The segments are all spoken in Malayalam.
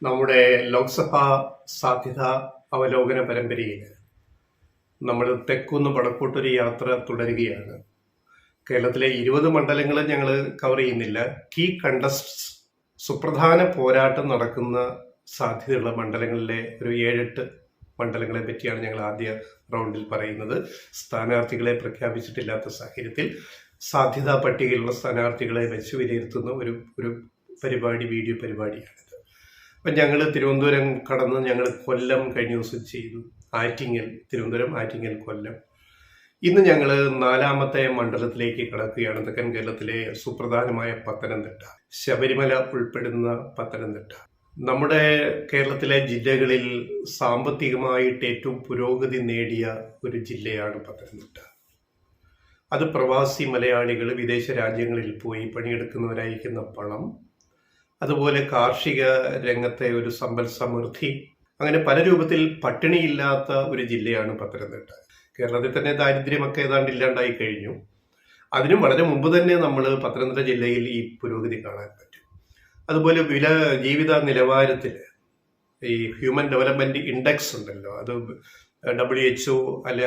നമ്മുടെ ലോക്സഭാ സാധ്യത അവലോകന പരമ്പരയിൽ നമ്മൾ തെക്കുന്ന് വടക്കോട്ടൊരു യാത്ര തുടരുകയാണ്. കേരളത്തിലെ 20 മണ്ഡലങ്ങൾ ഞങ്ങൾ കവർ ചെയ്യുന്നില്ല. കീ കണ്ടസ്റ്റ്സ്, സുപ്രധാന പോരാട്ടം നടക്കുന്ന സാധ്യതയുള്ള മണ്ഡലങ്ങളിലെ ഒരു 7-8 മണ്ഡലങ്ങളെ പറ്റിയാണ് ഞങ്ങൾ ആദ്യ റൗണ്ടിൽ പറയുന്നത്. സ്ഥാനാർത്ഥികളെ പ്രഖ്യാപിച്ചിട്ടില്ലാത്ത സാഹചര്യത്തിൽ സാധ്യതാ പട്ടികയിലുള്ള സ്ഥാനാർത്ഥികളെ വെച്ച് വിലയിരുത്തുന്ന ഒരു പരിപാടി, വീഡിയോ പരിപാടിയാണിത്. അപ്പം ഞങ്ങൾ തിരുവനന്തപുരം കടന്ന് ഞങ്ങൾ കൊല്ലം കഴിഞ്ഞ ദിവസം ചെയ്തു. ആറ്റിങ്ങൽ, തിരുവനന്തപുരം, ആറ്റിങ്ങൽ, കൊല്ലം. ഇന്ന് ഞങ്ങൾ 4ാമത്തെ മണ്ഡലത്തിലേക്ക് കടക്കുകയാണ്. തെക്കൻ കേരളത്തിലെ സുപ്രധാനമായ പത്തനംതിട്ട, ശബരിമല ഉൾപ്പെടുന്ന പത്തനംതിട്ട. നമ്മുടെ കേരളത്തിലെ ജില്ലകളിൽ സാമ്പത്തികമായിട്ട് ഏറ്റവും പുരോഗതി നേടിയ ഒരു ജില്ലയാണ് പത്തനംതിട്ട. അത് പ്രവാസി മലയാളികൾ വിദേശ രാജ്യങ്ങളിൽ പോയി പണിയെടുക്കുന്നവരായിരിക്കുന്ന പണം, അതുപോലെ കാർഷിക രംഗത്തെ ഒരു സമ്പൽ സമൃദ്ധി, അങ്ങനെ പല രൂപത്തിൽ പട്ടിണിയില്ലാത്ത ഒരു ജില്ലയാണ് പത്തനംതിട്ട. കേരളത്തിൽ തന്നെ ദാരിദ്ര്യമൊക്കെ ഏതാണ്ട് ഇല്ലാണ്ടായി കഴിഞ്ഞു. അതിനും വളരെ മുമ്പ് തന്നെ നമ്മൾ പത്തനംതിട്ട ജില്ലയിൽ ഈ പുരോഗതി കാണാൻ പറ്റും. അതുപോലെ ജീവിത നിലവാരത്തിൽ ഈ ഹ്യൂമൻ ഡെവലപ്മെന്റ് ഇൻഡെക്സ് ഉണ്ടല്ലോ, അത് WHO അല്ലെ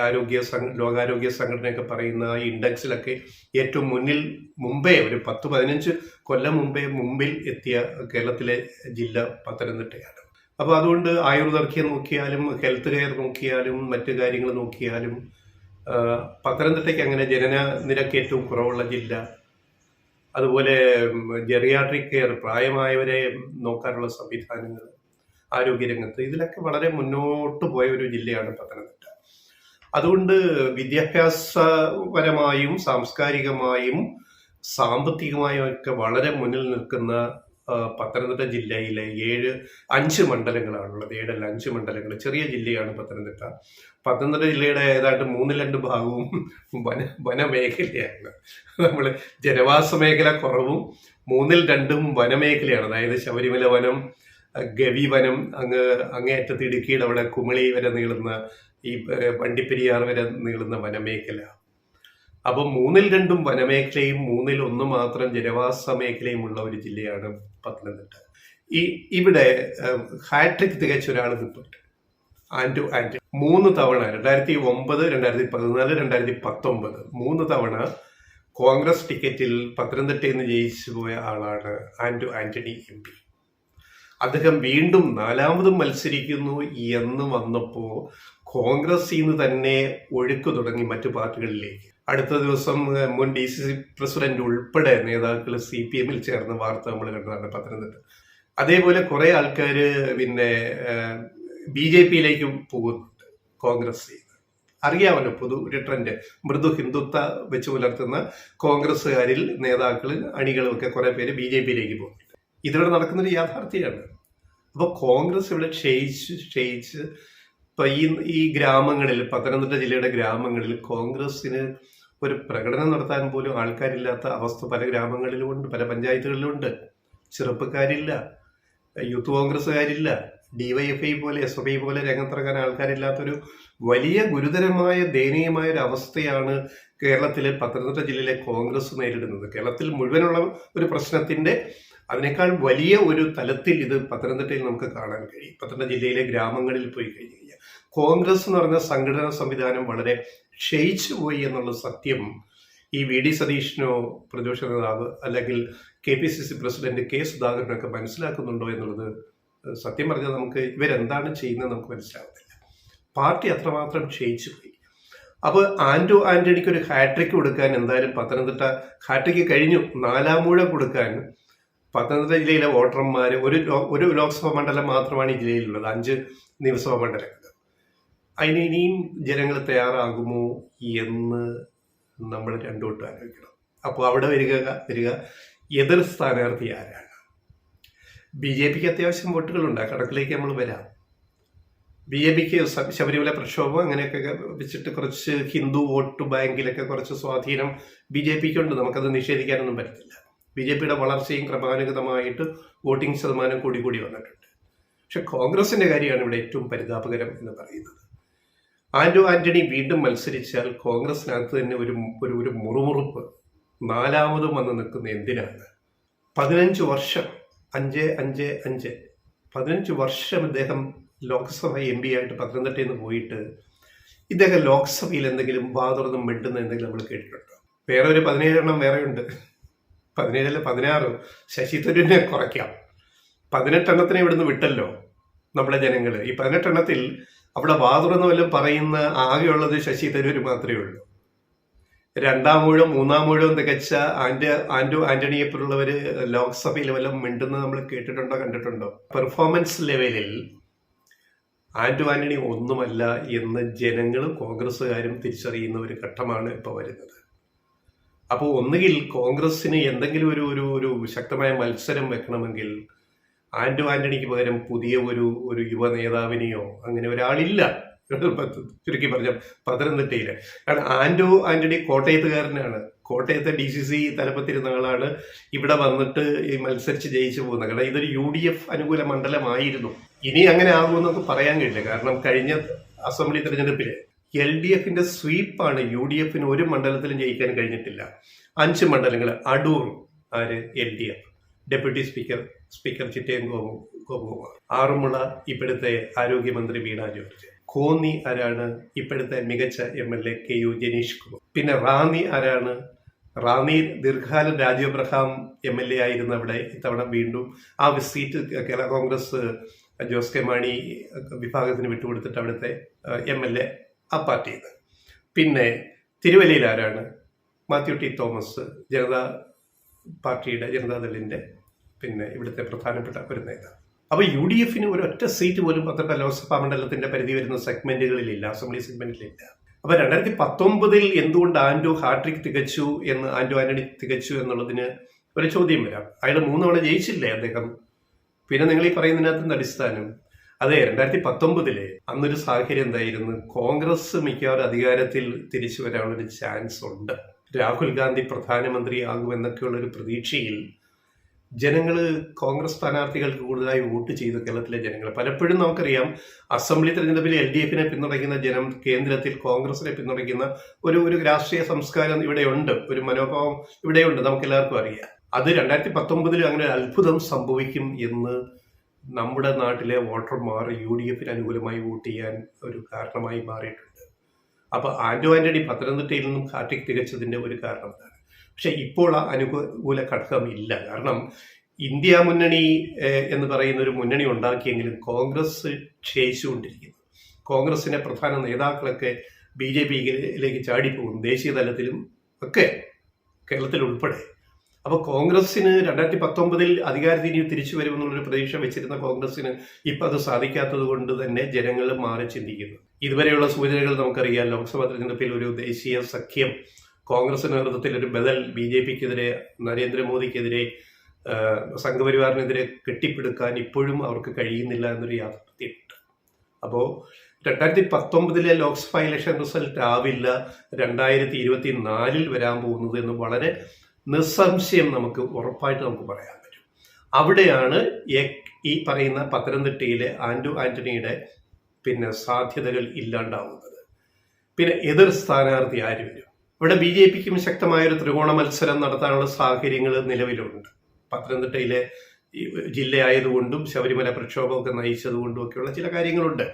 ലോകാരോഗ്യ സംഘടനയൊക്കെ പറയുന്ന ഈ ഇൻഡെക്സിലൊക്കെ ഏറ്റവും മുമ്പേ ഒരു 10-15 കൊല്ലം മുമ്പിൽ എത്തിയ കേരളത്തിലെ ജില്ല പത്തനംതിട്ടയാണ്. അപ്പോൾ അതുകൊണ്ട് ആയുർദൈർഘ്യം നോക്കിയാലും ഹെൽത്ത് കെയർ നോക്കിയാലും മറ്റു കാര്യങ്ങൾ നോക്കിയാലും പത്തനംതിട്ടയ്ക്ക് അങ്ങനെ ജനന നിരക്ക് ഏറ്റവും കുറവുള്ള ജില്ല. അതുപോലെ ജെറിയാട്രിക് കെയർ, പ്രായമായവരെ നോക്കാനുള്ള സംവിധാനങ്ങൾ ആരോഗ്യരംഗത്ത്, ഇതിലൊക്കെ വളരെ മുന്നോട്ട് പോയ ഒരു ജില്ലയാണ് പത്തനംതിട്ട. അതുകൊണ്ട് വിദ്യാഭ്യാസപരമായും സാംസ്കാരികമായും സാമ്പത്തികമായും ഒക്കെ വളരെ മുന്നിൽ നിൽക്കുന്ന പത്തനംതിട്ട ജില്ലയിലെ 5 മണ്ഡലങ്ങളാണുള്ളത്. 5 മണ്ഡലങ്ങൾ. ചെറിയ ജില്ലയാണ് പത്തനംതിട്ട. പത്തനംതിട്ട ജില്ലയുടെ ഏതാണ്ട് 3/2 ഭാഗവും വനമേഖലയാണ്. നമ്മൾ ജനവാസ മേഖല കുറവും 2/3 വനമേഖലയാണ്. അതായത് ശബരിമല വനം, ഗവി വനം, അങ്ങേയറ്റത്ത് ഇടുക്കിയുടെ അവിടെ കുമളി വരെ നീളുന്ന, ഈ വണ്ടിപ്പെരിയാർ വരെ നീളുന്ന വനമേഖല. അപ്പം 2/3 വനമേഖലയും 1/3 മാത്രം ജനവാസ മേഖലയും ഉള്ള ഒരു ജില്ലയാണ് പത്തനംതിട്ട. ഇവിടെ ഹാട്രിക് തികച്ച ഒരാൾ നിൽപ്പുണ്ട്, ആന്റോ ആന്റണി. 3 തവണ 2009, 2014, 2019 3 തവണ കോൺഗ്രസ് ടിക്കറ്റിൽ പത്തനംതിട്ടയിൽ നിന്ന് ജയിച്ചു പോയ ആളാണ് ആന്റോ ആന്റണി MP. അദ്ദേഹം വീണ്ടും 4ാമതും മത്സരിക്കുന്നു എന്ന് വന്നപ്പോൾ കോൺഗ്രസിൽ നിന്ന് തന്നെ ഒഴുക്ക് തുടങ്ങി മറ്റു പാർട്ടികളിലേക്ക്. അടുത്ത ദിവസം മുൻ DCC പ്രസിഡന്റ് ഉൾപ്പെടെ നേതാക്കൾ CPM ചേർന്ന വാർത്ത നമ്മൾ കണ്ടതാണ് പത്തനംതിട്ട. അതേപോലെ കുറെ ആൾക്കാർ പിന്നെ BJP പോകുന്നുണ്ട് കോൺഗ്രസ്. അറിയാമല്ലോ, ഒരു ട്രെൻഡ്, മൃദു ഹിന്ദുത്വ വെച്ച് പുലർത്തുന്ന കോൺഗ്രസ്സുകാരിൽ നേതാക്കളും അണികളും ഒക്കെ കുറെ പേര് BJP പോകുന്നുണ്ട്. ഇതിവിടെ നടക്കുന്നൊരു യാഥാർത്ഥ്യമാണ്. അപ്പോൾ കോൺഗ്രസ് ഇവിടെ ക്ഷയിച്ച് ഇപ്പൊ ഈ ഗ്രാമങ്ങളിൽ, പത്തനംതിട്ട ജില്ലയുടെ ഗ്രാമങ്ങളിൽ കോൺഗ്രസിന് ഒരു പ്രകടനം നടത്താൻ പോലും ആൾക്കാരില്ലാത്ത അവസ്ഥ പല ഗ്രാമങ്ങളിലും ഉണ്ട്, പല പഞ്ചായത്തുകളിലും ഉണ്ട്. ചെറുപ്പക്കാരില്ല, യൂത്ത് കോൺഗ്രസ്സുകാരില്ല, DYFI പോലെ SFI പോലെ രംഗത്തിറങ്ങാൻ ആൾക്കാരില്ലാത്തൊരു വലിയ ഗുരുതരമായ ദയനീയമായ ഒരു അവസ്ഥയാണ് കേരളത്തിലെ പത്തനംതിട്ട ജില്ലയിലെ കോൺഗ്രസ് നേരിടുന്നത്. കേരളത്തിൽ മുഴുവനുള്ള ഒരു പ്രശ്നത്തിന്റെ അതിനേക്കാൾ വലിയ ഒരു തലത്തിൽ ഇത് പത്തനംതിട്ടയിൽ നമുക്ക് കാണാൻ കഴിയും. പത്തനംതിട്ട ജില്ലയിലെ ഗ്രാമങ്ങളിൽ പോയി കഴിഞ്ഞു കഴിഞ്ഞാൽ കോൺഗ്രസ് എന്ന് പറഞ്ഞ സംഘടനാ സംവിധാനം വളരെ ക്ഷയിച്ചു പോയി എന്നുള്ള സത്യം ഈ VD സതീഷിനോ, പ്രതിപക്ഷ നേതാവ് അല്ലെങ്കിൽ KPCC പ്രസിഡന്റ് K സുധാകരനൊക്കെ മനസ്സിലാക്കുന്നുണ്ടോ എന്നുള്ളത് സത്യം പറഞ്ഞാൽ നമുക്ക് ഇവരെന്താണ് ചെയ്യുന്നത് നമുക്ക് മനസ്സിലാവുന്നില്ല. പാർട്ടി അത്രമാത്രം ക്ഷയിച്ചു പോയി. അപ്പോൾ ആന്റോ ആന്റണിക്ക് ഒരു ഹാട്രിക് കൊടുക്കാൻ എന്തായാലും പത്തനംതിട്ട ഹാട്രിക്ക് കഴിഞ്ഞു. 4ാം ഊഴം കൊടുക്കാൻ പത്തനംതിട്ട ജില്ലയിലെ വോട്ടർമാർ, ഒരു ലോക്സഭാ മണ്ഡലം മാത്രമാണ് ഈ ജില്ലയിലുള്ളത്, 5 നിയമസഭാ മണ്ഡലങ്ങൾ. അതിന് ഇനിയും ജനങ്ങൾ തയ്യാറാകുമോ എന്ന് നമ്മൾ രണ്ടോട്ട് ആലോചിക്കണം. അപ്പോൾ അവിടെ വരിക എതിർ സ്ഥാനാർത്ഥി ആരാണ്? BJPക്ക് അത്യാവശ്യം വോട്ടുകളുണ്ട്, ആ കണക്കിലേക്ക് നമ്മൾ വരാം. BJPക്ക് ശബരിമല പ്രക്ഷോഭം അങ്ങനെയൊക്കെ വെച്ചിട്ട് കുറച്ച് ഹിന്ദു വോട്ട് ബാങ്കിലൊക്കെ കുറച്ച് സ്വാധീനം BJPക്ക് ഉണ്ട്, നമുക്കത് നിഷേധിക്കാനൊന്നും പറ്റത്തില്ല. BJPയുടെ വളർച്ചയും ക്രമാനുഗതമായിട്ട് വോട്ടിംഗ് ശതമാനം കൂടി വന്നിട്ടുണ്ട്. പക്ഷെ കോൺഗ്രസിന്റെ കാര്യമാണ് ഇവിടെ ഏറ്റവും പരിതാപകരം എന്ന് പറയുന്നത്. ആന്റോ ആന്റണി വീണ്ടും മത്സരിച്ചാൽ കോൺഗ്രസിനകത്ത് തന്നെ ഒരു മുറുമുറുപ്പ് 4ാമതും വന്ന് നിൽക്കുന്ന എന്തിനാണ്? 15 വർഷം 5-5-5 15 വർഷം ഇദ്ദേഹം ലോക്സഭ MP ആയിട്ട് പത്തനംതിട്ടയിൽ നിന്ന് പോയിട്ട് ഇദ്ദേഹം ലോക്സഭയിൽ എന്തെങ്കിലും തുറന്ന് മിണ്ടുന്ന എന്തെങ്കിലും നമ്മൾ കേട്ടിട്ടുണ്ടോ? വേറെ ഒരു 17 എണ്ണം വേറെ ഉണ്ട്. 17 16 ശശി തരൂരിനെ കുറയ്ക്കാം. 18 എണ്ണത്തിനെ ഇവിടുന്ന് വിട്ടല്ലോ നമ്മളെ ജനങ്ങൾ. ഈ 18 എണ്ണത്തിൽ അവിടെ തുറന്ന് വല്ലതും പറയുന്ന ആകെയുള്ളത് ശശി തരൂർ മാത്രമേ ഉള്ളൂ. 2ാം ഊഴം 3ാം ഊഴം തികച്ച ആന്റണിയെ പോലുള്ളവര് ലോക്സഭയിൽ വല്ലതും മിണ്ടുന്നത് നമ്മൾ കേട്ടിട്ടുണ്ടോ, കണ്ടിട്ടുണ്ടോ? പെർഫോമൻസ് ലെവലിൽ ആന്റണി ഒന്നുമല്ല എന്ന് ജനങ്ങളും കോൺഗ്രസ്സുകാരും തിരിച്ചറിയുന്ന ഒരു ഘട്ടമാണ് ഇപ്പോൾ വരുന്നത്. അപ്പോൾ ഒന്നുകിൽ കോൺഗ്രസ്സിന് എന്തെങ്കിലും ഒരു ശക്തമായ മത്സരം വെക്കണമെങ്കിൽ ആന്റണിക്ക് പകരം പുതിയ ഒരു യുവ നേതാവിനെയോ അങ്ങനെ ഒരാളില്ല. ചുരുക്കി പറഞ്ഞ പത്തനംതിട്ടയില്. കാരണം ആന്റണി കോട്ടയത്തുകാരനാണ്. കോട്ടയത്തെ DCC തലപ്പത്തിരുന്ന ആളാണ്. ഇവിടെ വന്നിട്ട് ഈ മത്സരിച്ച് ജയിച്ചു പോകുന്നത്. കാരണം ഇതൊരു UDF അനുകൂല മണ്ഡലമായിരുന്നു. ഇനി അങ്ങനെ ആകുമെന്നൊക്കെ പറയാൻ കഴിയില്ല. കാരണം കഴിഞ്ഞ അസംബ്ലി തെരഞ്ഞെടുപ്പില് LDFന്റെ സ്വീപ്പാണ്. UDFന് ഒരു മണ്ഡലത്തിലും ജയിക്കാൻ കഴിഞ്ഞിട്ടില്ല. 5 മണ്ഡലങ്ങൾ. അടൂർ ആര്? LDF. Deputy speaker Chittayam Gopakumar. Aranmula ഇപ്പോഴത്തെ ആരോഗ്യമന്ത്രി വീണ ജോർജ്. കോന്നി ആരാണ്? ഇപ്പോഴത്തെ മികച്ച MLA KU ജനീഷ് കുമാർ. പിന്നെ റാന്നി ആരാണ്? റാന്നി ദീർഘകാലം രാജീവ് അബ്രഹാം MLA ആയിരുന്നു അവിടെ. ഇത്തവണ വീണ്ടും ആ സീറ്റ് കേരള കോൺഗ്രസ് ജോസ് കെ മാണി വിഭാഗത്തിന് വിട്ടുകൊടുത്തിട്ട് അവിടുത്തെ MLA ആ പാർട്ടിയത്. പിന്നെ തിരുവല്ലയിൽ ആരാണ്? മാത്യു ടി തോമസ്, ജനതാദളിന്റെ പിന്നെ ഇവിടുത്തെ പ്രധാനപ്പെട്ട ഒരു നേതാവ്. അപ്പൊ UDFന് ഒരൊറ്റ സീറ്റ് പോലും പത്തനംതിട്ട ലോക്സഭാ മണ്ഡലത്തിന്റെ പരിധി വരുന്ന സെഗ്മെന്റുകളിലില്ല, അസംബ്ലി സെഗ്മെന്റിലില്ല. അപ്പൊ 2019 എന്തുകൊണ്ട് ഹാട്രിക് തികച്ചു എന്ന് ആന്റണി തികച്ചു എന്നുള്ളതിന് ഒരു ചോദ്യം വരാം. അയാൾ 3 തവണ ജയിച്ചില്ലേ അദ്ദേഹം? പിന്നെ നിങ്ങൾ ഈ പറയുന്നതിനകത്ത് അടിസ്ഥാനം അതെ 2019 അന്നൊരു സാഹചര്യം എന്തായിരുന്നു? കോൺഗ്രസ് മിക്കവാറും അധികാരത്തിൽ തിരിച്ചു വരാനുള്ളൊരു ചാൻസ് ഉണ്ട്. രാഹുൽ ഗാന്ധി പ്രധാനമന്ത്രിയാകുമെന്നൊക്കെയുള്ള ഒരു പ്രതീക്ഷയിൽ ജനങ്ങൾ കോൺഗ്രസ് സ്ഥാനാർത്ഥികൾക്ക് കൂടുതലായി വോട്ട് ചെയ്തു. കേരളത്തിലെ ജനങ്ങൾ പലപ്പോഴും നമുക്കറിയാം അസംബ്ലി തെരഞ്ഞെടുപ്പിൽ LDFനെ പിന്തുണയ്ക്കുന്ന ജനം കേന്ദ്രത്തിൽ കോൺഗ്രസിനെ പിന്തുണയ്ക്കുന്ന ഒരു രാഷ്ട്രീയ സംസ്കാരം ഇവിടെയുണ്ട്, ഒരു മനോഭാവം ഇവിടെയുണ്ട്, നമുക്ക് എല്ലാവർക്കും അറിയാം. അത് 2019 അങ്ങനെ ഒരു അത്ഭുതം സംഭവിക്കും എന്ന് നമ്മുടെ നാട്ടിലെ വോട്ടർമാർ UDFന് അനുകൂലമായി വോട്ട് ചെയ്യാൻ ഒരു കാരണമായി മാറിയിട്ടുണ്ട്. അപ്പൊ ആന്റണി പത്തനംതിട്ടയിൽ നിന്നും ഹാട്രിക് തികച്ചതിന്റെ ഒരു കാരണം അതാണ്. പക്ഷെ ഇപ്പോൾ ആ അനുകൂല ഘടകം ഇല്ല. കാരണം ഇന്ത്യ മുന്നണി എന്ന് പറയുന്ന ഒരു മുന്നണി ഉണ്ടാക്കിയെങ്കിലും കോൺഗ്രസ് ക്ഷയിച്ചുകൊണ്ടിരിക്കുന്നു. കോൺഗ്രസിന്റെ പ്രധാന നേതാക്കളൊക്കെ BJPയിലേക്ക് ചാടിപ്പോകും, ദേശീയ തലത്തിലും ഒക്കെ, കേരളത്തിൽ ഉൾപ്പെടെ. അപ്പോൾ കോൺഗ്രസിന് 2019 അധികാരത്തിൽ തിരിച്ചു വരുമെന്നുള്ളൊരു പ്രതീക്ഷ വെച്ചിരുന്ന കോൺഗ്രസിന് ഇപ്പം അത് സാധിക്കാത്തത് കൊണ്ട് തന്നെ ജനങ്ങൾ മാറി ചിന്തിക്കുന്നു. ഇതുവരെയുള്ള സൂചനകൾ നമുക്കറിയാം. ലോക്സഭാ തെരഞ്ഞെടുപ്പിൽ ഒരു ദേശീയ സഖ്യം കോൺഗ്രസ് നേതൃത്വത്തിൽ ഒരു ബദൽ BJPക്കെതിരെ, നരേന്ദ്രമോദിക്കെതിരെ, സംഘപരിവാറിനെതിരെ കെട്ടിപ്പടുക്കാൻ ഇപ്പോഴും അവർക്ക് കഴിയുന്നില്ല എന്നൊരു യാഥാർത്ഥ്യമുണ്ട്. അപ്പോൾ 2019 ലോക്സഭാ ഇലക്ഷൻ റിസൾട്ട് ആവില്ല 2024 വരാൻ പോകുന്നത് എന്ന് വളരെ നിസ്സംശയം നമുക്ക് ഉറപ്പായിട്ട് നമുക്ക് പറയാൻ പറ്റും. അവിടെയാണ് ഈ പറയുന്ന പത്തനംതിട്ടയിലെ ആന്റണിയുടെ പിന്നെ സാധ്യതകൾ ഇല്ലാണ്ടാവുന്നത്. പിന്നെ എതിർ സ്ഥാനാർത്ഥി ആര് വരും? ഇവിടെ BJPക്കും ശക്തമായൊരു ത്രികോണ മത്സരം നടത്താനുള്ള സാഹചര്യങ്ങൾ നിലവിലുണ്ട്. പത്തനംതിട്ടയിലെ ജില്ലയായതുകൊണ്ടും ശബരിമല പ്രക്ഷോഭമൊക്കെ നയിച്ചതുകൊണ്ടും ഒക്കെയുള്ള ചില കാര്യങ്ങളുണ്ട്.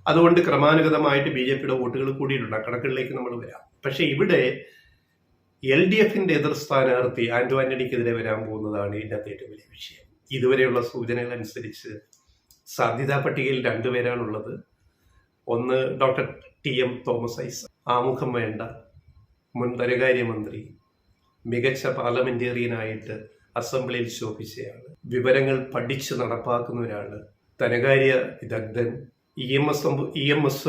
അതുകൊണ്ട് ക്രമാനുഗതമായിട്ട് BJPയുടെ വോട്ടുകൾ കൂടിയിട്ടുണ്ട്. ആ കണക്കുകളിലേക്ക് നമ്മൾ വരാം. പക്ഷെ ഇവിടെ LDFന്റെ എതിർ സ്ഥാനാർത്ഥി ആന്റണിക്കെതിരെ വരാൻ പോകുന്നതാണ് ഇതിനകത്ത് ഏറ്റവും വലിയ വിഷയം. ഇതുവരെയുള്ള സൂചനകൾ അനുസരിച്ച് സാധ്യതാ പട്ടികയിൽ 2 പേരാണുള്ളത്. ഒന്ന് ഡോക്ടർ TM തോമസ് ഐസക്, ആമുഖം വേണ്ട, മുൻ ധനകാര്യമന്ത്രി, മികച്ച പാർലമെന്റേറിയനായിട്ട് അസംബ്ലിയിൽ ശോഭിച്ചയാള്, വിവരങ്ങൾ പഠിച്ച് നടപ്പാക്കുന്ന ഒരാള്, ധനകാര്യ വിദഗ്ധൻ. EMS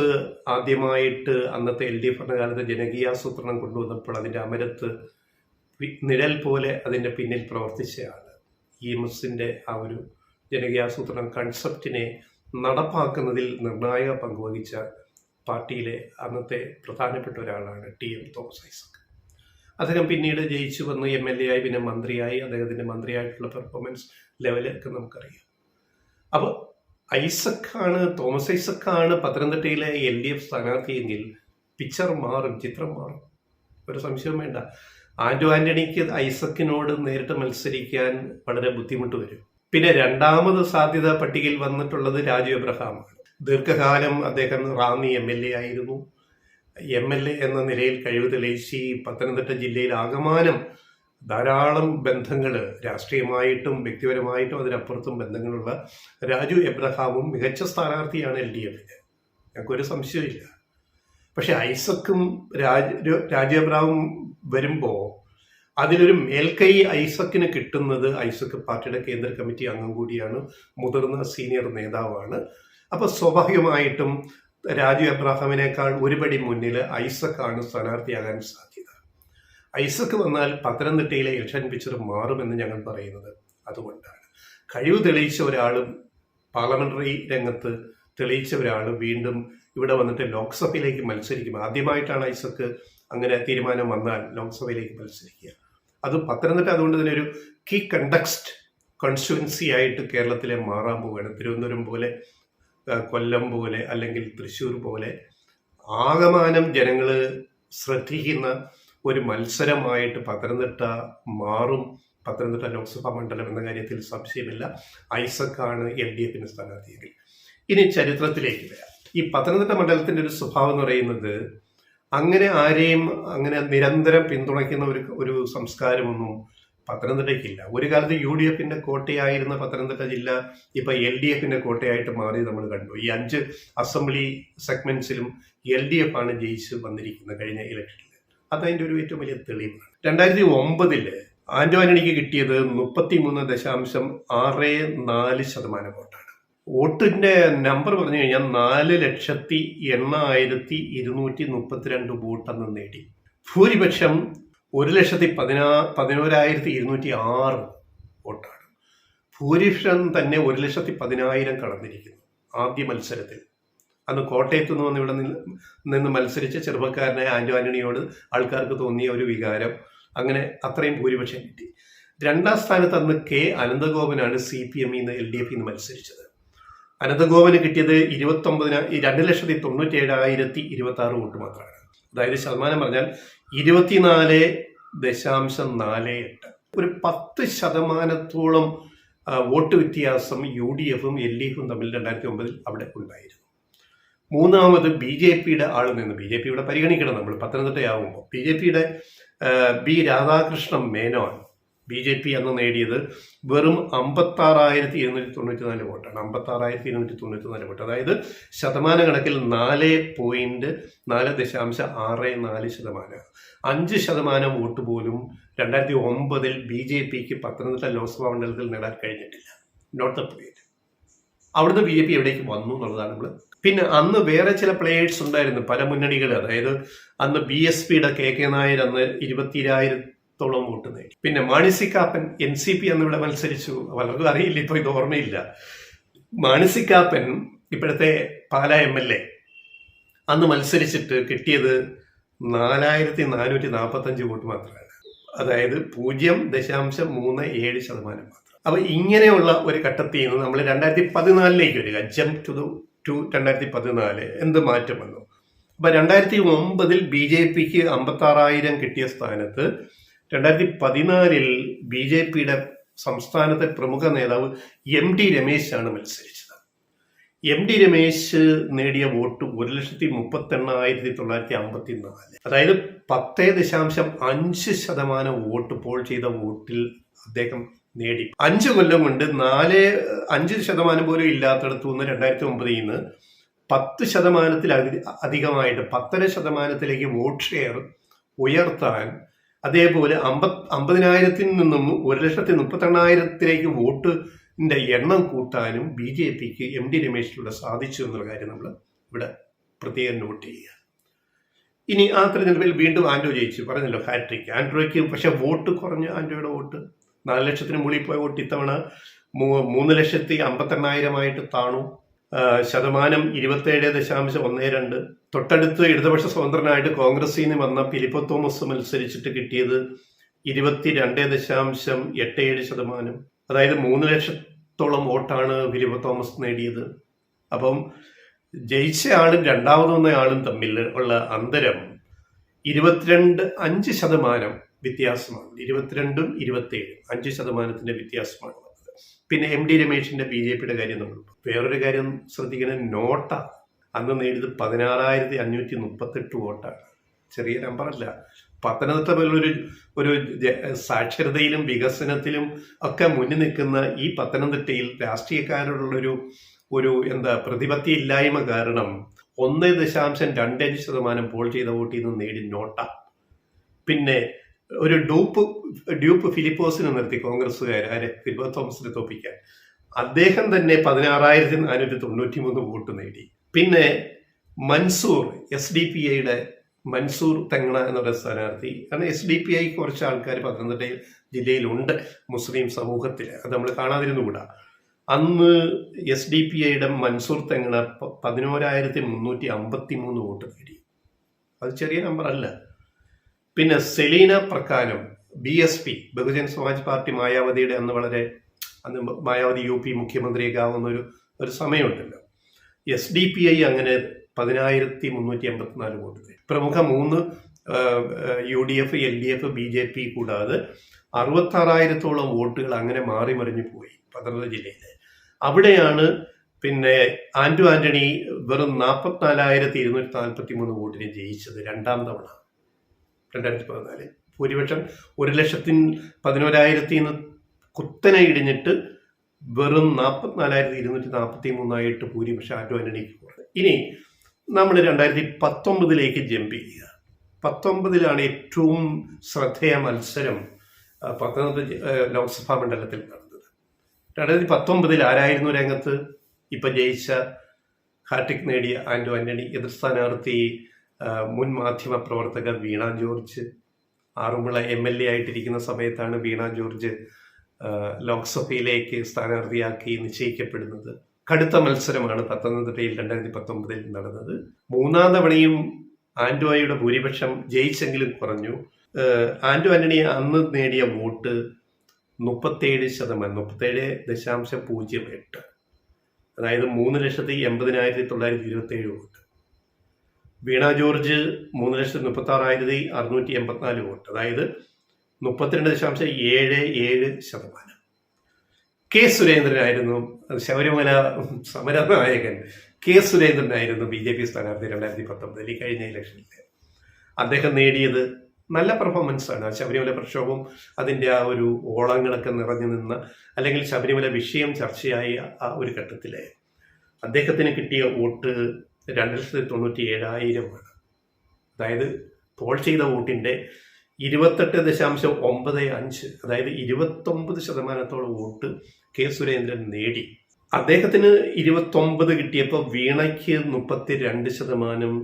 ആദ്യമായിട്ട് അന്നത്തെ LDF ഭരണകാലത്ത് ജനകീയാസൂത്രണം കൊണ്ടുവന്നപ്പോൾ അതിൻ്റെ അമരത്ത് നിഴൽ പോലെ അതിൻ്റെ പിന്നിൽ പ്രവർത്തിച്ചയാള്. EMSന്റെ ആ ഒരു ജനകീയാസൂത്രണം കൺസെപ്റ്റിനെ നടപ്പാക്കുന്നതിൽ നിർണായക പങ്കുവഹിച്ച പാർട്ടിയിലെ അന്നത്തെ പ്രധാനപ്പെട്ട ഒരാളാണ് TM തോമസ് ഐസക്. അദ്ദേഹം പിന്നീട് ജയിച്ചു വന്ന് MLA ആയി, പിന്നെ മന്ത്രിയായി. അദ്ദേഹത്തിൻ്റെ മന്ത്രിയായിട്ടുള്ള പെർഫോമൻസ് ലെവലൊക്കെ നമുക്കറിയാം. അപ്പോൾ തോമസ് ഐസക്കാണ് പത്തനംതിട്ടയിലെ LDF സ്ഥാനാർത്ഥിയെങ്കിൽ പിക്ചർ മാറും, ചിത്രം മാറും, ഒരു സംശയവും വേണ്ട. ആന്റണിക്ക് ഐസക്കിനോട് നേരിട്ട് മത്സരിക്കാൻ വളരെ ബുദ്ധിമുട്ട് വരും. പിന്നെ രണ്ടാമത് സാധ്യത പട്ടികയിൽ വന്നിട്ടുള്ളത് രാജു എബ്രഹാമാണ്. ദീർഘകാലം അദ്ദേഹം റാന്നി MLA ആയിരുന്നു. MLA എന്ന നിലയിൽ കഴിവ് തെളിയിച്ച് പത്തനംതിട്ട ജില്ലയിൽ ആകമാനം ധാരാളം ബന്ധങ്ങൾ, രാഷ്ട്രീയമായിട്ടും വ്യക്തിപരമായിട്ടും അതിനപ്പുറത്തും ബന്ധങ്ങളുള്ള രാജു എബ്രഹാമും മികച്ച സ്ഥാനാർത്ഥിയാണ് LDFന്, ഞങ്ങൾക്കൊരു സംശയമില്ല. പക്ഷെ ഐസക്കും രാജു എബ്രഹാമും വരുമ്പോൾ അതിലൊരു മേൽക്കൈ ഐസക്കിന് കിട്ടുന്നത്, ഐസക് പാർട്ടിയുടെ കേന്ദ്ര കമ്മിറ്റി അംഗം കൂടിയാണ്, മുതിർന്ന സീനിയർ നേതാവാണ്. അപ്പൊ സ്വാഭാവികമായിട്ടും രാജു എബ്രഹാമിനേക്കാൾ ഒരുപടി മുന്നിൽ ഐസക്കാണ് സ്ഥാനാർത്ഥിയാകാൻ സാധ്യത. ഐസക് വന്നാൽ പത്തനംതിട്ടയിലെ ഇലക്ഷൻ പിക്ചർ മാറുമെന്ന് ഞങ്ങൾ പറയുന്നത് അതുകൊണ്ടാണ്. കഴിവ് തെളിയിച്ച ഒരാളും പാർലമെന്ററി രംഗത്ത് തെളിയിച്ച ഒരാൾ വീണ്ടും ഇവിടെ വന്നിട്ട് ലോക്സഭയിലേക്ക് മത്സരിക്കും. ആദ്യമായിട്ടാണ് ഐസക് അങ്ങനെ തീരുമാനം വന്നാൽ ലോക്സഭയിലേക്ക് മത്സരിക്കുക. അത് പത്തനംതിട്ട അതുകൊണ്ട് തന്നെ ഒരു കീ കണ്ടക്സ്റ്റ് കോൺസ്റ്റിറ്റ്യുവൻസി ആയിട്ട് കേരളത്തിലെ മാറാൻ പോവുകയാണ്. തിരുവനന്തപുരം പോലെ, കൊല്ലം പോലെ, അല്ലെങ്കിൽ തൃശ്ശൂർ പോലെ ആകമാനം ജനങ്ങൾ ശ്രദ്ധിക്കുന്ന ഒരു മത്സരമായിട്ട് പത്തനംതിട്ട മാറും. പത്തനംതിട്ട ലോക്സഭാ മണ്ഡലം എന്ന കാര്യത്തിൽ സംശയമില്ല. ഐസക്കാണ് LDFന് സ്ഥാനാർത്ഥിയെങ്കിൽ. ഇനി ചരിത്രത്തിലേക്ക് വരാം. ഈ പത്തനംതിട്ട മണ്ഡലത്തിന്റെ ഒരു സ്വഭാവം എന്ന് പറയുന്നത് അങ്ങനെ ആരെയും അങ്ങനെ നിരന്തരം പിന്തുണയ്ക്കുന്ന ഒരു സംസ്കാരമൊന്നും പത്തനംതിട്ടയ്ക്കില്ല. ഒരു കാലത്ത് UDFന്റെ കോട്ടയായിരുന്ന പത്തനംതിട്ട ജില്ല ഇപ്പൊ LDFന്റെ കോട്ടയായിട്ട് മാറി നമ്മൾ കണ്ടു. ഈ 5 അസംബ്ലി സെഗ്മെന്റ്സിലും LDF ആണ് ജയിച്ച് വന്നിരിക്കുന്നത് കഴിഞ്ഞ ഇലക്ഷനിൽ. അതതിന്റെ ഒരു ഏറ്റവും വലിയ തെളിവാണ്. 2009 ആന്റോ ആന്റണിക്ക് കിട്ടിയത് 33.64% വോട്ടാണ്. വോട്ടിന്റെ നമ്പർ പറഞ്ഞു കഴിഞ്ഞാൽ 4,08,232 വോട്ടെന്ന് നേടി. ഭൂരിപക്ഷം 1,11,206 വോട്ടാണ്. ഭൂരിപക്ഷം തന്നെ 1,10,000 കടന്നിരിക്കുന്നു ആദ്യ മത്സരത്തിൽ. അന്ന് കോട്ടയത്ത് നിന്ന് വന്ന് ഇവിടെ നിന്ന് മത്സരിച്ച ചെറുപ്പക്കാരനായ ആന്റോ ആന്റണിയോട് ആൾക്കാർക്ക് തോന്നിയ ഒരു വികാരം, അങ്ങനെ അത്രയും ഭൂരിപക്ഷം കിട്ടി. രണ്ടാം സ്ഥാനത്ത് അന്ന് K അനന്തഗോപനാണ് CPM-ന്ന് LDF-ന്ന് മത്സരിച്ചത്. അനന്തഗോപന് കിട്ടിയത് 2,97,026 വോട്ട് മാത്രമാണ്. അതായത് ശതമാനം പറഞ്ഞാൽ 24.48. ഒരു 10% വോട്ട് വ്യത്യാസം UDFും LDFും തമ്മിൽ 2009 അവിടെ ഉണ്ടായിരുന്നു. മൂന്നാമത് BJPയുടെ ആൾ നിന്ന്, BJP ഇവിടെ പരിഗണിക്കണം നമ്മൾ പത്തനംതിട്ടയാവുമ്പോൾ, BJPയുടെ B രാധാകൃഷ്ണ മേനോൻ BJP അന്ന് നേടിയത് വെറും 56,294 വോട്ടാണ്. 56,294 വോട്ട്, അതായത് ശതമാന കണക്കിൽ 4.64%. 5% വോട്ട് പോലും 2009 BJPക്ക് പത്തനംതിട്ട ലോക്സഭാ മണ്ഡലത്തിൽ നേടാൻ കഴിഞ്ഞിട്ടില്ല. Note the point. അവിടുന്ന് BJP എവിടേക്ക് വന്നു എന്നുള്ളതാണ് നമ്മൾ. പിന്നെ അന്ന് വേറെ ചില പ്ലേയേഴ്സ് ഉണ്ടായിരുന്നു, പല മുന്നണികൾ. അതായത് അന്ന് BSPയുടെ KK നായർ അന്ന് 20,000-ഓളം വോട്ട് നേടി. പിന്നെ മാണി സി കാപ്പൻ NCP അന്നിവിടെ മത്സരിച്ചു. പലർക്കും അറിയില്ല, ഇപ്പൊ ഇത് ഓർമ്മയില്ല. മാണി സി കാപ്പൻ ഇപ്പോഴത്തെ പാലാ MLA അന്ന് മത്സരിച്ചിട്ട് കിട്ടിയത് 4,445 വോട്ട് മാത്രമാണ്. അതായത് 0.37% മാത്രം. അപ്പൊ ഇങ്ങനെയുള്ള ഒരു ഘട്ടത്തിൽ നിന്ന് നമ്മൾ 2014 വരിക. ജംപ് ടു 2014 എന്ത് മാറ്റം വന്നു? അപ്പൊ 2009 BJPക്ക് 56,000 കിട്ടിയ സ്ഥാനത്ത് 2014 BJPയുടെ സംസ്ഥാനത്തെ പ്രമുഖ നേതാവ് MD രമേശാണ് മത്സരിച്ചത്. MD രമേശ് നേടിയ വോട്ട് 1,38,954. അതായത് 10.5% വോട്ട് പോൾ ചെയ്ത വോട്ടിൽ അദ്ദേഹം നേടി. 5 കൊല്ലം കൊണ്ട് 5% പോലും ഇല്ലാത്തടത്തു നിന്ന് 2009 10% അധികമായിട്ട് 10.5% വോട്ട് ഷെയർ ഉയർത്താൻ, അതേപോലെ 50,000 നിന്നും 1,38,000 വോട്ടിന്റെ എണ്ണം കൂട്ടാനും BJPക്ക് MD രമേശിലൂടെ സാധിച്ചു എന്നുള്ള കാര്യം നമ്മൾ ഇവിടെ പ്രത്യേകം നോട്ട് ചെയ്യുക. ഇനി ആ തെരഞ്ഞെടുപ്പിൽ വീണ്ടും ആന്റോ ജയിച്ചു, പറഞ്ഞല്ലോ, ഹാട്രിക്. ആന്റോയ്ക്ക് പക്ഷെ വോട്ട് കുറഞ്ഞ, ആന്റോയുടെ വോട്ട് 4 ലക്ഷത്തിന് മുകളിൽ പോയ വോട്ട് ഇത്തവണ 3,58,000 താണു. ശതമാനം 27.12. തൊട്ടടുത്ത് ഇടതുപക്ഷ സ്വതന്ത്രനായിട്ട് കോൺഗ്രസിൽ നിന്ന് വന്ന ഫിലിപ്പോ തോമസ് മത്സരിച്ചിട്ട് കിട്ടിയത് 22.87%. അതായത് 3 ലക്ഷത്തോളം വോട്ടാണ് ഫിലിപ്പോ തോമസ് നേടിയത്. അപ്പം ജയിച്ച ആളും രണ്ടാമത് വന്ന ആളും തമ്മിൽ ഉള്ള അന്തരം 5% വ്യത്യാസമാണ്. 22-27 5% വ്യത്യാസമാണ് വന്നത്. പിന്നെ MD രമേശിന്റെ BJP കാര്യം നമ്മൾ വേറൊരു കാര്യം ശ്രദ്ധിക്കണം, നോട്ട അന്ന് നേടിയത് 16,538 വോട്ടാണ്. ചെറിയ നമ്പറല്ല. പത്തനംതിട്ട പോലൊരു ഒരു സാക്ഷരതയിലും വികസനത്തിലും ഒക്കെ മുന്നിൽ നിൽക്കുന്ന ഈ പത്തനംതിട്ടയിൽ രാഷ്ട്രീയക്കാരോടുള്ളൊരു പ്രതിപത്തി ഇല്ലായ്മ കാരണം 1.25% പോൾ ചെയ്ത വോട്ടിൽ നിന്ന് നേടി നോട്ട. പിന്നെ ഒരു ഡ്യൂപ്പ് ഫിലിപ്പോസിനെ നിർത്തി കോൺഗ്രസ്സുകാരെ ഫിലിപ്പോ തോമസിനെ തോപ്പിക്കാൻ. അദ്ദേഹം തന്നെ 16,493 വോട്ട് നേടി. പിന്നെ മൻസൂർ SDPIയുടെ മൻസൂർ തെങ്ങണ എന്നുള്ള സ്ഥാനാർത്ഥി, കാരണം SDPI കുറച്ച് ആൾക്കാർ പത്തനംതിട്ട ജില്ലയിലുണ്ട് മുസ്ലിം സമൂഹത്തിൽ, അത് നമ്മൾ കാണാതിരുന്നുകൂടാ. അന്ന് SDPIയുടെ മൻസൂർ തെങ്ങണ 11,353 വോട്ട് നേടി. അത് ചെറിയ നമ്പർ അല്ല. പിന്നെ സെലീന പ്രക്കാനം BSP ബഹുജൻ സമാജ് പാർട്ടി മായാവതിയുടെ അന്ന് മായാവതി UP മുഖ്യമന്ത്രിയൊക്കെ ആവുന്ന ഒരു സമയമുണ്ടല്ലോ. SDPI അങ്ങനെ 10,384 വോട്ട് നേടി. പ്രമുഖ 3 UDF, LDF, BJP കൂടാതെ 66,000-ഓളം വോട്ടുകൾ അങ്ങനെ മാറി മറിഞ്ഞു പോയി പത്തനംതിട്ട ജില്ലയിൽ. അവിടെയാണ് പിന്നെ ആന്റണി വെറും 44,243 വോട്ടിന് ജയിച്ചത് രണ്ടാം തവണ 2014. ഭൂരിപക്ഷം 1,11,000 കുത്തനെ ഇടിഞ്ഞിട്ട് വെറും 44,243 ഭൂരിപക്ഷം ആന്റണിക്ക് കുറഞ്ഞു. ഇനി നമ്മൾ 2019 ജമ്പ് ചെയ്യുക. 19 ഏറ്റവും ശ്രദ്ധേയ മത്സരം പത്തനംതിട്ട ലോക്സഭാ മണ്ഡലത്തിൽ നടന്നത്. 2019 ആരായിരുന്നു രംഗത്ത്? ഇപ്പൊ ജയിച്ച ഹാട്രിക് നേടിയ ആന്റണി. എതിർ സ്ഥാനാർത്ഥി മുൻ മാധ്യമ പ്രവർത്തക വീണ ജോർജ്. ആറന്മുള MLA ആയിട്ടിരിക്കുന്ന സമയത്താണ് വീണ ജോർജ് ലോക്സഭയിലേക്ക് സ്ഥാനാർത്ഥിയാക്കി നിശ്ചയിക്കപ്പെടുന്നത്. കടുത്ത മത്സരമാണ് പത്തനംതിട്ടയിൽ 2019 നടന്നത്. മൂന്നാം തവണയും ആന്റണിയുടെ ഭൂരിപക്ഷം ജയിച്ചെങ്കിലും കുറഞ്ഞു. ആന്റണി അന്ന് നേടിയ വോട്ട് 37%, 37.08, അതായത് 3,80,927 വോട്ട്. വീണ ജോർജ് 3,36,684 വോട്ട്, അതായത് 32.77%. K. സുരേന്ദ്രനായിരുന്നു ശബരിമല സമരനായകൻ. K. സുരേന്ദ്രനായിരുന്നു BJP സ്ഥാനാർത്ഥി 2019 ഈ കഴിഞ്ഞ ഇലക്ഷനിൽ. അദ്ദേഹം നേടിയത് നല്ല പെർഫോമൻസാണ്. ശബരിമല പ്രക്ഷോഭം അതിൻ്റെ ആ ഒരു ഓളങ്ങളൊക്കെ നിറഞ്ഞു നിന്ന, അല്ലെങ്കിൽ ശബരിമല വിഷയം ചർച്ചയായ ആ ഒരു ഘട്ടത്തിൽ അദ്ദേഹത്തിന് കിട്ടിയ വോട്ട് 2,97,000 അതായത് പോൾ ചെയ്ത വോട്ടിൻ്റെ 28.95, അതായത് 29% വോട്ട് K. സുരേന്ദ്രൻ നേടി. അദ്ദേഹത്തിന് 29 കിട്ടിയപ്പോൾ വീണയ്ക്ക് 32%,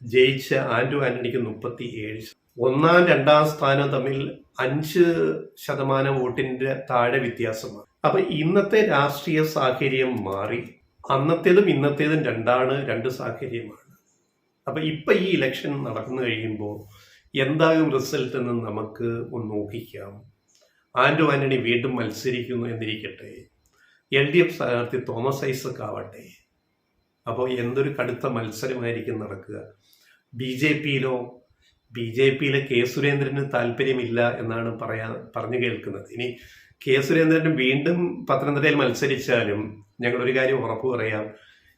ജയിച്ച ആന്റണിക്ക് 37%. ഒന്നാം രണ്ടാം സ്ഥാനം തമ്മിൽ 5% വോട്ടിന്റെ താഴെ വ്യത്യാസമാണ്. അപ്പൊ ഇന്നത്തെ രാഷ്ട്രീയ സാഹചര്യം മാറി. അന്നത്തേതും ഇന്നത്തേതും രണ്ട് സാഹചര്യമാണ്. അപ്പൊ ഇപ്പൊ ഈ ഇലക്ഷൻ നടന്നു കഴിയുമ്പോൾ എന്താകും റിസൾട്ട് എന്ന് നമുക്ക് ഒന്ന് ഊഹിക്കാം. ആന്റണി വീണ്ടും മത്സരിക്കുന്നു എന്നിരിക്കട്ടെ, LDF സ്ഥാനാർത്ഥി തോമസ് ഐസക് ആവട്ടെ. അപ്പോൾ എന്തൊരു കടുത്ത മത്സരമായിരിക്കും നടക്കുക. BJPയിലെ K. സുരേന്ദ്രന് താല്പര്യമില്ല എന്നാണ് പറഞ്ഞു കേൾക്കുന്നത്. ഇനി K. സുരേന്ദ്രന് വീണ്ടും പത്തനംതിട്ടയിൽ മത്സരിച്ചാലും ഞങ്ങളൊരു കാര്യം ഉറപ്പു പറയാം,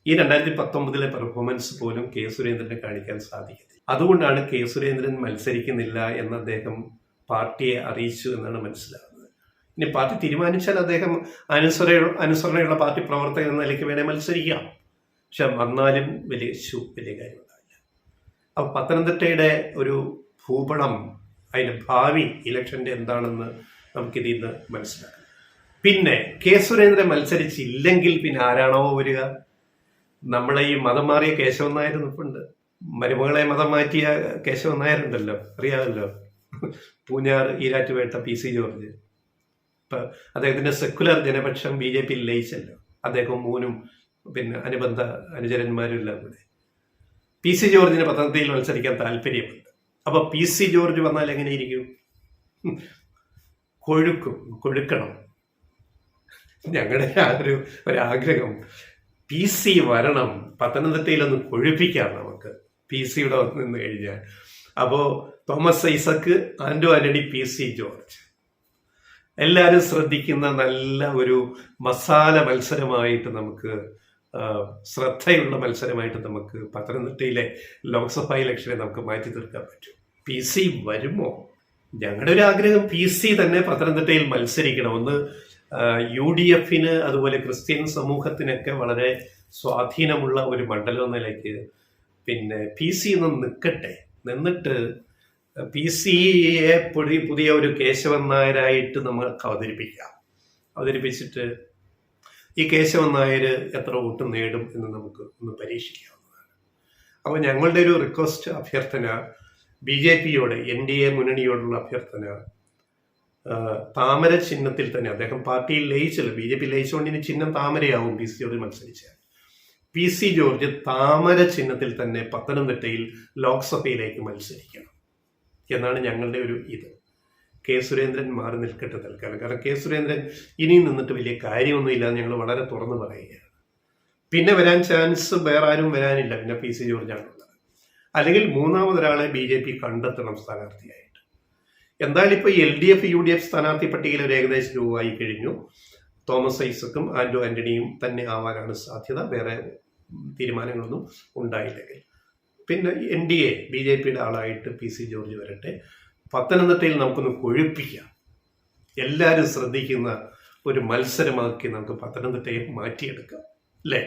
ഈ 2019 പെർഫോമൻസ് പോലും K. സുരേന്ദ്രനെ കാണിക്കാൻ സാധിക്കത്തില്ല. അതുകൊണ്ടാണ് K. സുരേന്ദ്രൻ മത്സരിക്കുന്നില്ല എന്ന് അദ്ദേഹം പാർട്ടിയെ അറിയിച്ചു എന്നാണ് മനസ്സിലാകുന്നത്. ഇനി പാർട്ടി തീരുമാനിച്ചാൽ അദ്ദേഹം അനുസരണയുള്ള പാർട്ടി പ്രവർത്തകൻ എന്ന നിലയ്ക്ക് വേണേൽ മത്സരിക്കാം. പക്ഷെ വന്നാലും വലിയ കാര്യമുണ്ടാവില്ല. അപ്പം പത്തനംതിട്ടയുടെ ഒരു ഭൂപടം, അതിൻ്റെ ഭാവി ഇലക്ഷൻ്റെ എന്താണെന്ന് നമുക്കിതിൽ നിന്ന് മനസ്സിലാക്കാം. പിന്നെ K. സുരേന്ദ്രൻ മത്സരിച്ചില്ലെങ്കിൽ പിന്നെ ആരാണോ വരിക? നമ്മളെ ഈ മതം മാറിയ കേശവൻ നായർ നിൽപ്പുണ്ട്. മരുമകളെ മതം മാറ്റിയ കേശവൻ നായരുണ്ടല്ലോ, അറിയാമല്ലോ. Poonjar Erattupetta PC George. ഇപ്പം അദ്ദേഹത്തിൻ്റെ സെക്കുലർ ജനപക്ഷം BJPയിൽ ലയിച്ചല്ലോ. അദ്ദേഹം മൂന്നും പിന്നെ അനുബന്ധ അനുചരന്മാരും എല്ലാം കൂടെ. PC ജോർജിന് പത്തനംതിട്ടയിൽ മത്സരിക്കാൻ താല്പര്യമുണ്ട്. അപ്പൊ PC ജോർജ് വന്നാൽ എങ്ങനെയിരിക്കും? കൊഴുക്കണം. ഞങ്ങളുടെ ഒരാഗ്രഹം PC വരണം, പത്തനംതിട്ടയിലൊന്ന് കൊഴുപ്പിക്കാം നമുക്ക് PC നിന്ന് കഴിഞ്ഞാൽ. അപ്പോൾ Thomas Isaac, Antony, PC George. എല്ലാവരും ശ്രദ്ധിക്കുന്ന നല്ല ഒരു മസാല മത്സരമായിട്ട് നമുക്ക് ശ്രദ്ധയുള്ള മത്സരമായിട്ട് നമുക്ക് പത്തനംതിട്ടയിലെ ലോക്സഭാ ഇലക്ഷനെ നമുക്ക് മാറ്റി തീർക്കാൻ പറ്റും. PC വരുമോ? ഞങ്ങളുടെ ഒരു ആഗ്രഹം PC തന്നെ പത്തനംതിട്ടയിൽ മത്സരിക്കണമെന്ന്. UDFന് അതുപോലെ ക്രിസ്ത്യൻ സമൂഹത്തിനൊക്കെ വളരെ സ്വാധീനമുള്ള ഒരു മണ്ഡലം എന്ന നിലയ്ക്ക് പിന്നെ PC ഒന്ന് നിൽക്കട്ടെ, നിന്നിട്ട് PCയെ പുതിയ ഒരു കേശവൻ നായരായിട്ട് നമുക്ക് അവതരിപ്പിച്ചിട്ട് ഈ കേശവൻ നായർ എത്ര വോട്ട് നേടും എന്ന് നമുക്ക് ഒന്ന് പരീക്ഷിക്കാവുന്നതാണ്. അപ്പോൾ ഞങ്ങളുടെ ഒരു റിക്വസ്റ്റ്, അഭ്യർത്ഥന BJPയോട്, NDA മുന്നണിയോടുള്ള അഭ്യർത്ഥന, താമര ചിഹ്നത്തിൽ തന്നെ, അദ്ദേഹം പാർട്ടിയിൽ ലയിച്ചല്ലോ, BJP ലയിച്ചുകൊണ്ട് ഇനി ചിഹ്നം താമരയാവും PC മത്സരിച്ചാൽ. PC ജോർജ് താമര ചിഹ്നത്തിൽ തന്നെ പത്തനംതിട്ടയിൽ ലോക്സഭയിലേക്ക് മത്സരിക്കണം എന്നാണ് ഞങ്ങളുടെ ഒരു ഇത്. K. സുരേന്ദ്രൻ മാറി നിൽക്കട്ടെ തൽക്കാലം. കാരണം K. സുരേന്ദ്രൻ ഇനിയും നിന്നിട്ട് വലിയ കാര്യമൊന്നുമില്ല എന്ന് ഞങ്ങൾ വളരെ തുറന്നു പറയുകയാണ്. പിന്നെ വരാൻ ചാൻസ് വേറെ ആരും വരാനില്ല, പിന്നെ PC ജോർജാണുള്ളത്. അല്ലെങ്കിൽ മൂന്നാമതൊരാളെ BJP കണ്ടെത്തണം സ്ഥാനാർത്ഥിയായിട്ട്. എന്തായാലും ഇപ്പോൾ LDF UDF സ്ഥാനാർത്ഥി പട്ടികയിൽ ഒരു ഏകദേശം രൂപമായി കഴിഞ്ഞു. തോമസ് ഐസക്കും ആന്റോ ആന്റണിയും തന്നെ ആവാനാണ് സാധ്യത, വേറെ തീരുമാനങ്ങളൊന്നും ഉണ്ടായില്ലെങ്കിൽ. പിന്നെ NDA BJPയുടെ ആളായിട്ട് PC ജോർജ് വരട്ടെ. പത്തനംതിട്ടയിൽ നമുക്കൊന്ന് കൊഴുപ്പിക്കാം. എല്ലാവരും ശ്രദ്ധിക്കുന്ന ഒരു മത്സരമാക്കി നമുക്ക് പത്തനംതിട്ടയെ മാറ്റിയെടുക്കാം, അല്ലേ?